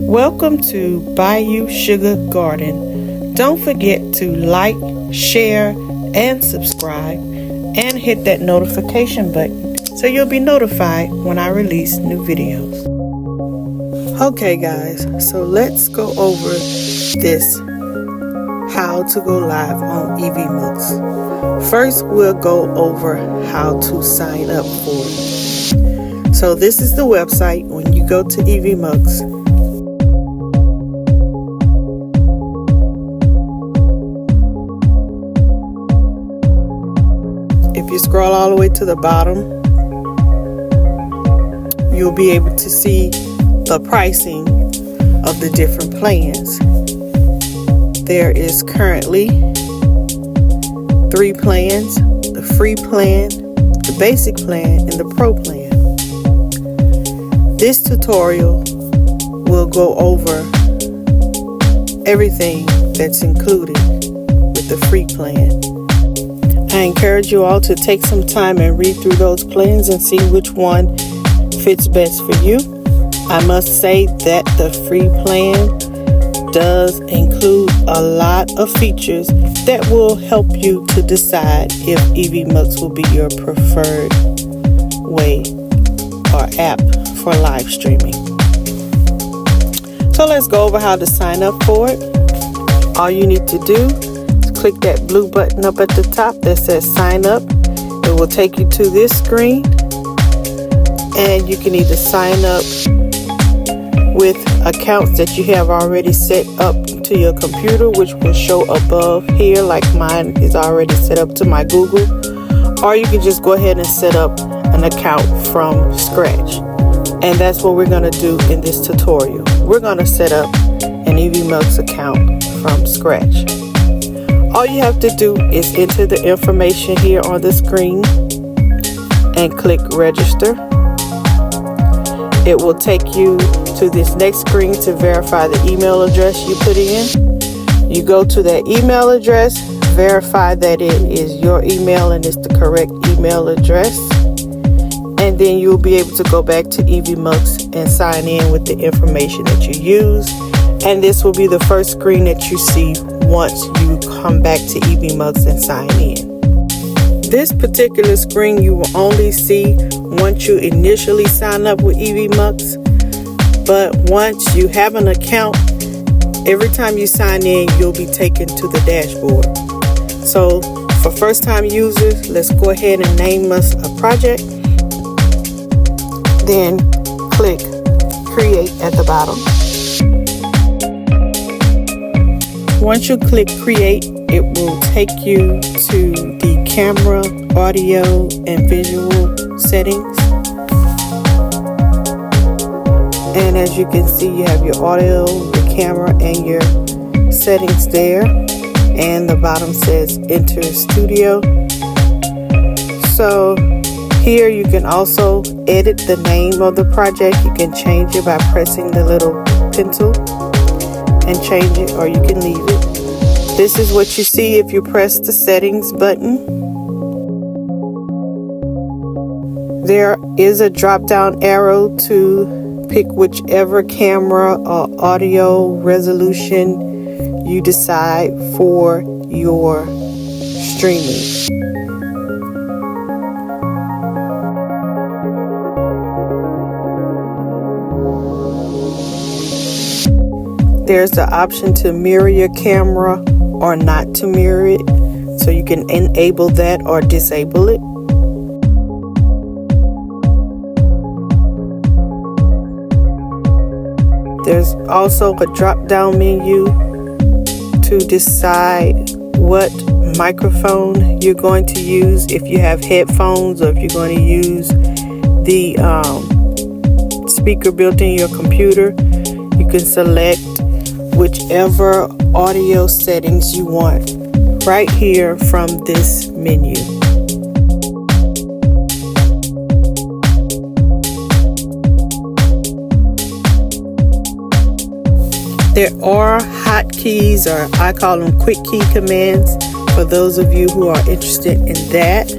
Welcome to Bayou Sugar Garden. Don't forget to like, share, and subscribe, and hit that notification button so you'll be notified when I release new videos. Okay guys, so let's go over this how to go live on Evmux. First, we'll go over how to sign up for it. So this is the website. When you go to Evmux, if you scroll all the way to the bottom, you'll be able to see the pricing of the different plans. There is currently 3 plans: the free plan, the basic plan, and the pro plan. This tutorial will go over everything that's included with the free plan. I encourage you all to take some time and read through those plans and see which one fits best for you. I must say that the free plan does include a lot of features that will help you to decide if Evmux will be your preferred way or app for live streaming. So let's go over how to sign up for it. All you need to do is click that blue button up at the top that says sign up. It will take you to this screen, and you can either sign up with accounts that you have already set up to your computer, which will show above here, like mine is already set up to my Google, or you can just go ahead and set up an account from scratch. And that's what we're going to do in this tutorial. We're going to set up an Evmux account from scratch. All you have to do is enter the information here on the screen and click register. It will take you to this next screen to verify the email address you put in. You go to that email address, verify that it is your email and it's the correct email address, and then you'll be able to go back to Evmux and sign in with the information that you use. And this will be the first screen that you see once you come back to Evmux and sign in. This particular screen you will only see once you initially sign up with Evmux, but once you have an account, every time you sign in, you'll be taken to the dashboard. So for first time users, let's go ahead and name us a project. Then click create at the bottom. Once you click create, it will take you to the camera, audio, and visual settings. And as you can see, you have your audio, your camera, and your settings there. And the bottom says enter studio. So here you can also edit the name of the project. You can change it by pressing the little pencil and change it, or you can leave it. This is what you see if you press the settings button. There is a drop down arrow to pick whichever camera or audio resolution you decide for your streaming. There's the option to mirror your camera or not to mirror it, so you can enable that or disable it. There's also a drop-down menu to decide what microphone you're going to use, if you have headphones or if you're going to use the speaker built in your computer. You can select whichever audio settings you want right here from this menu. There are hotkeys, or I call them quick key commands, for those of you who are interested in that.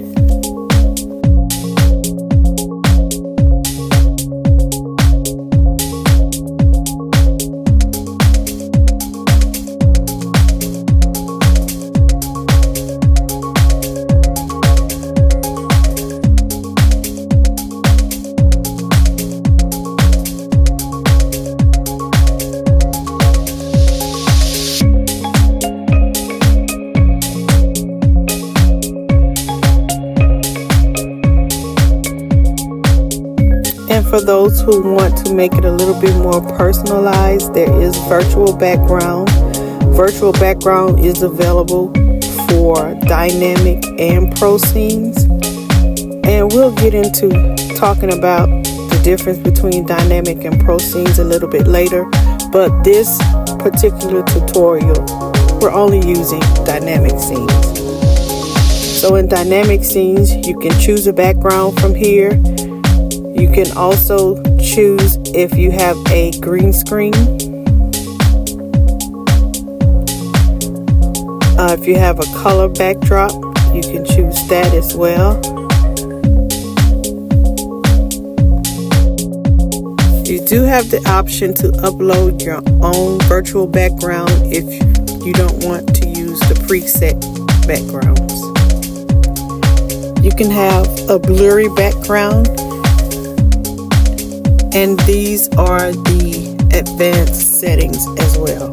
those who want to make it a little bit more personalized, there is virtual background. Virtual background is available for dynamic and pro scenes. And we'll get into talking about the difference between dynamic and pro scenes a little bit later. But this particular tutorial, we're only using dynamic scenes. So in dynamic scenes, you can choose a background from here. You can also choose if you have a green screen. If you have a color backdrop, you can choose that as well. You do have the option to upload your own virtual background if you don't want to use the preset backgrounds. You can have a blurry background, and these are the advanced settings as well.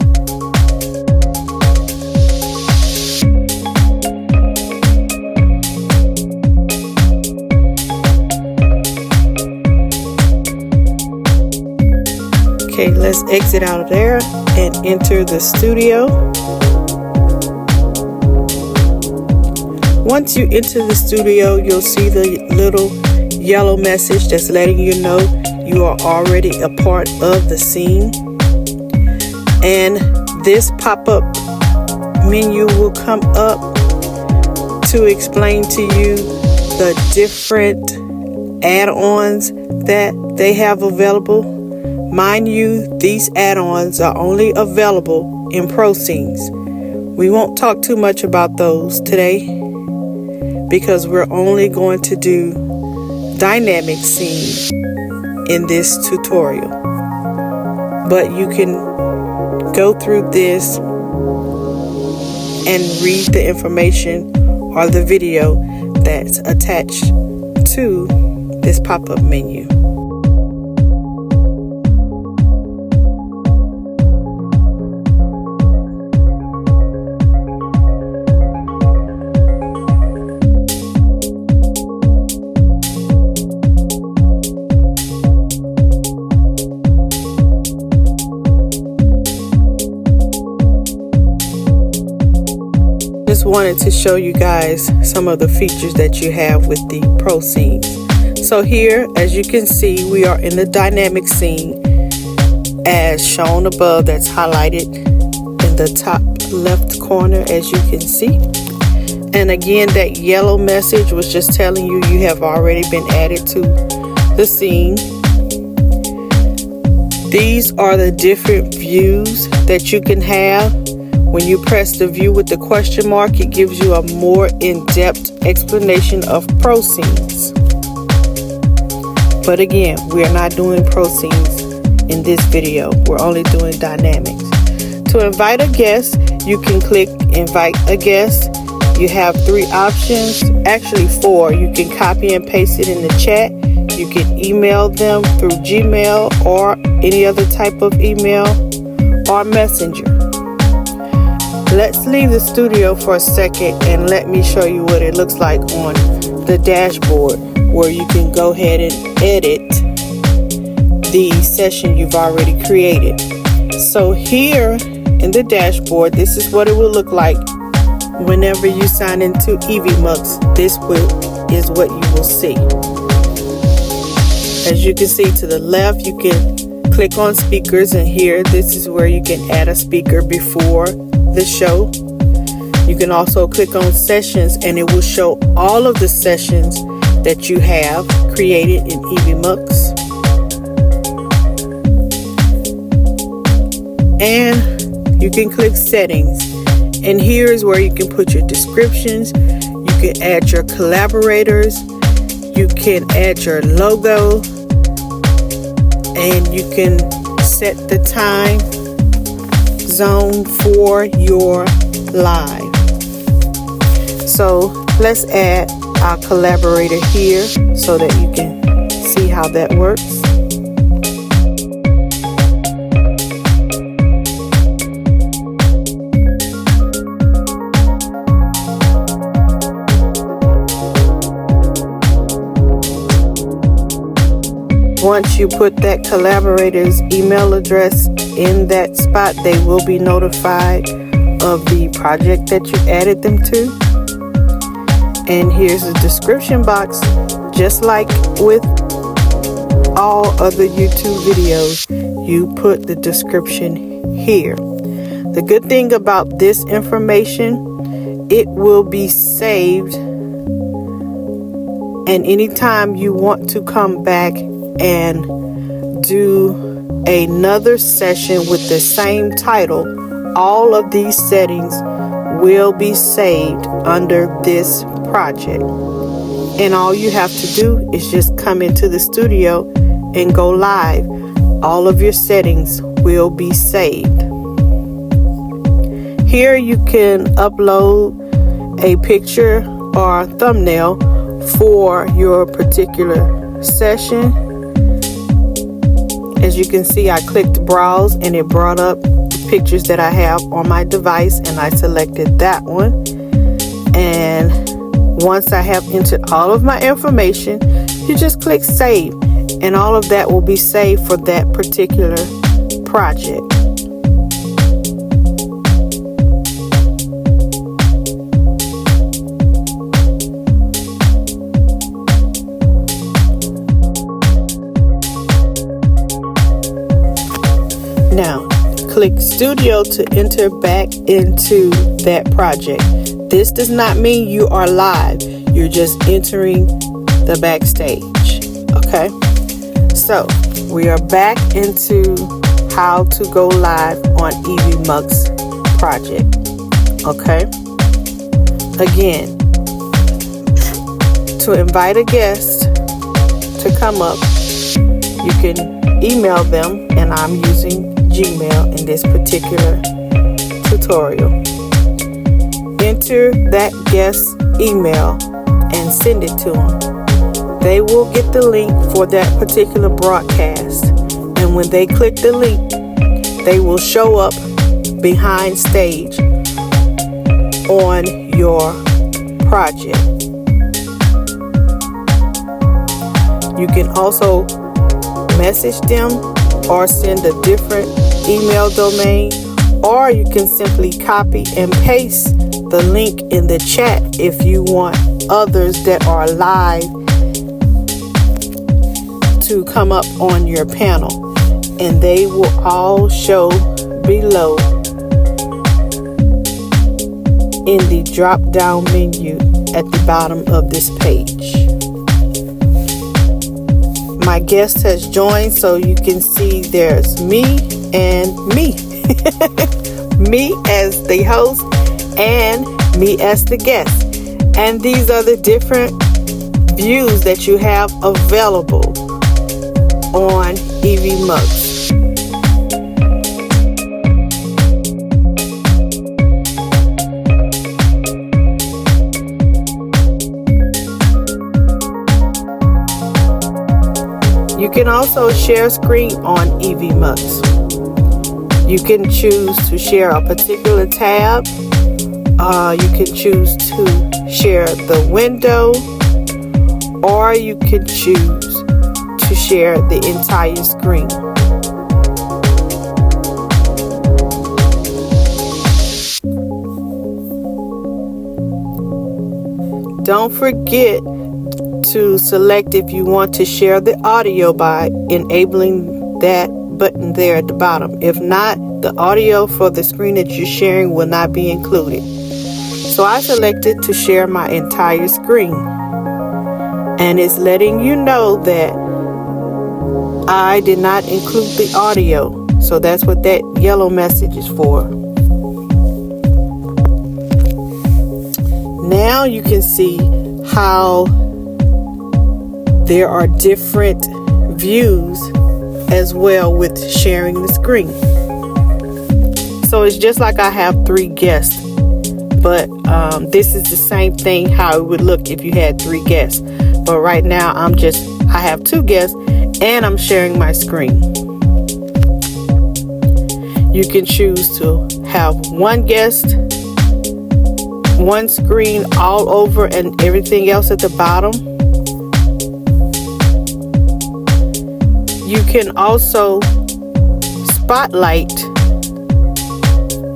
Okay, let's exit out of there and enter the studio. Once you enter the studio, you'll see the little yellow message that's letting you know you are already a part of the scene. And this pop-up menu will come up to explain to you the different add-ons that they have available. Mind you, these add-ons are only available in pro scenes. We won't talk too much about those today because we're only going to do dynamic scenes in this tutorial. But you can go through this and read the information or the video that's attached to this pop-up menu. Just wanted to show you guys some of the features that you have with the pro scenes. So here, as you can see, we are in the dynamic scene as shown above. That's highlighted in the top left corner, as you can see. And again, that yellow message was just telling you you have already been added to the scene. These are the different views that you can have. When you press the view with the question mark, it gives you a more in-depth explanation of pro scenes. But again, we are not doing pro scenes in this video. We're only doing dynamics. To invite a guest, you can click invite a guest. You have 3 options, actually 4. You can copy and paste it in the chat. You can email them through Gmail or any other type of email or messenger. Let's leave the studio for a second and let me show you what it looks like on the dashboard, where you can go ahead and edit the session you've already created. So here in the dashboard, this is what it will look like whenever you sign into Evmux. This is what you will see. As you can see to the left, you can click on speakers, and here this is where you can add a speaker before the show. You can also click on sessions, and it will show all of the sessions that you have created in Evmux. And you can click settings, and here is where you can put your descriptions. You can add your collaborators, you can add your logo, and you can set the time zone for your live. So let's add our collaborator here so that you can see how that works. Once you put that collaborator's email address in that spot, they will be notified of the project that you added them to. And here's a description box, just like with all other YouTube videos. You put the description here. The good thing about this information, it will be saved, and anytime you want to come back and do another session with the same title, all of these settings will be saved under this project. And all you have to do is just come into the studio and go live. All of your settings will be saved. Here you can upload a picture or thumbnail for your particular session. As you can see, I clicked browse and it brought up the pictures that I have on my device, and I selected that one. And once I have entered all of my information, you just click save, and all of that will be saved for that particular project. Now, click Studio to enter back into that project. This does not mean you are live. You're just entering the backstage. Okay? So, we are back into how to go live on Evmux project. Okay? Again, to invite a guest to come up, you can email them, and I'm using Gmail in this particular tutorial. Enter that guest email and send it to them. They will get the link for that particular broadcast, and when they click the link, they will show up behind stage on your project. You can also message them or send a different email domain, or you can simply copy and paste the link in the chat if you want others that are live to come up on your panel, and they will all show below in the drop down menu at the bottom of this page. My guest has joined, so you can see there's me and me. Me as the host and me as the guest. And these are the different views that you have available on Evmux. You can also share screen on Evmux. You can choose to share a particular tab. You can choose to share the window, or you can choose to share the entire screen. Don't forget to select if you want to share the audio by enabling that button there at the bottom. If not, the audio for the screen that you're sharing will not be included. So I selected to share my entire screen, and it's letting you know that I did not include the audio. So that's what that yellow message is for. Now you can see how there are different views as well with sharing the screen. So it's just like I have 3 guests, but this is the same thing how it would look if you had 3 guests. But right now I have 2 guests and I'm sharing my screen. You can choose to have 1 guest, 1 screen all over, and everything else at the bottom. you can also spotlight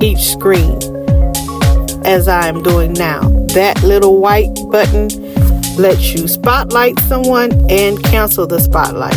each screen as I'm doing now. That little white button lets you spotlight someone and cancel the spotlight.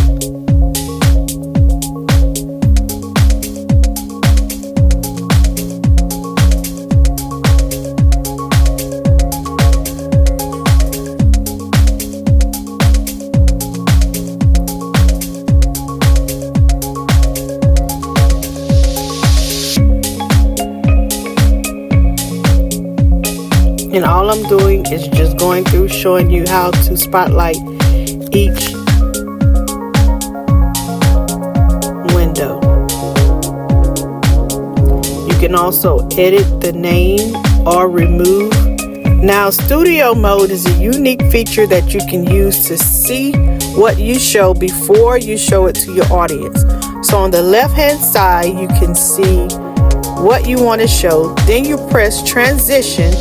And all I'm doing is just going through showing you how to spotlight each window. You can also edit the name or remove. Now, studio mode is a unique feature that you can use to see what you show before you show it to your audience. So on the left hand side, you can see what you want to show. Then you press transition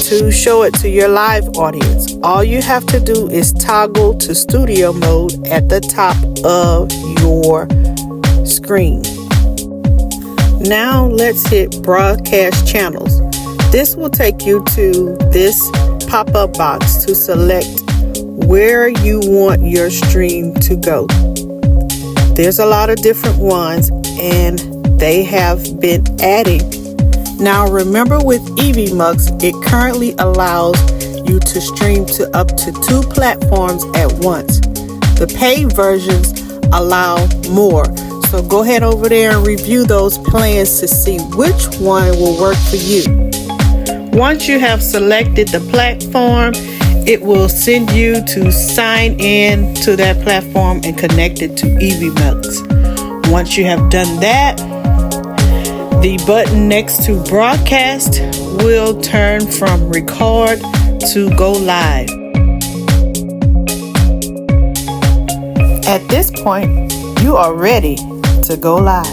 to show it to your live audience. All you have to do is toggle to studio mode at the top of your screen. Now let's hit broadcast channels. This will take you to this pop-up box to select where you want your stream to go. There's a lot of different ones and they have been adding. Now remember, with Evmux, it currently allows you to stream to up to 2 platforms at once. The paid versions allow more. So go ahead over there and review those plans to see which one will work for you. Once you have selected the platform, it will send you to sign in to that platform and connect it to Evmux. Once you have done that, the button next to broadcast will turn from record to go live. At this point, you are ready to go live.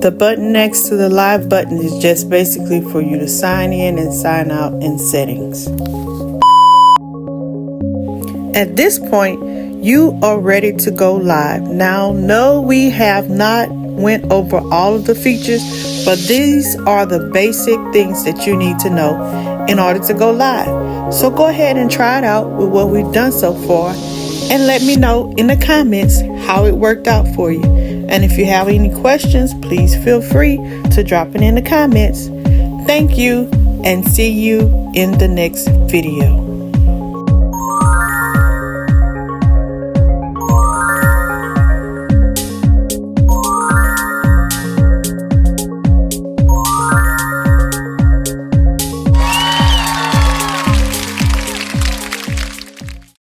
The button next to the live button is just basically for you to sign in and sign out in settings. At this point, you are ready to go live. Now, no, we have not went over all of the features, but these are the basic things that you need to know in order to go live. So go ahead and try it out with what we've done so far and let me know in the comments how it worked out for you. And if you have any questions, please feel free to drop it in the comments. Thank you and see you in the next video.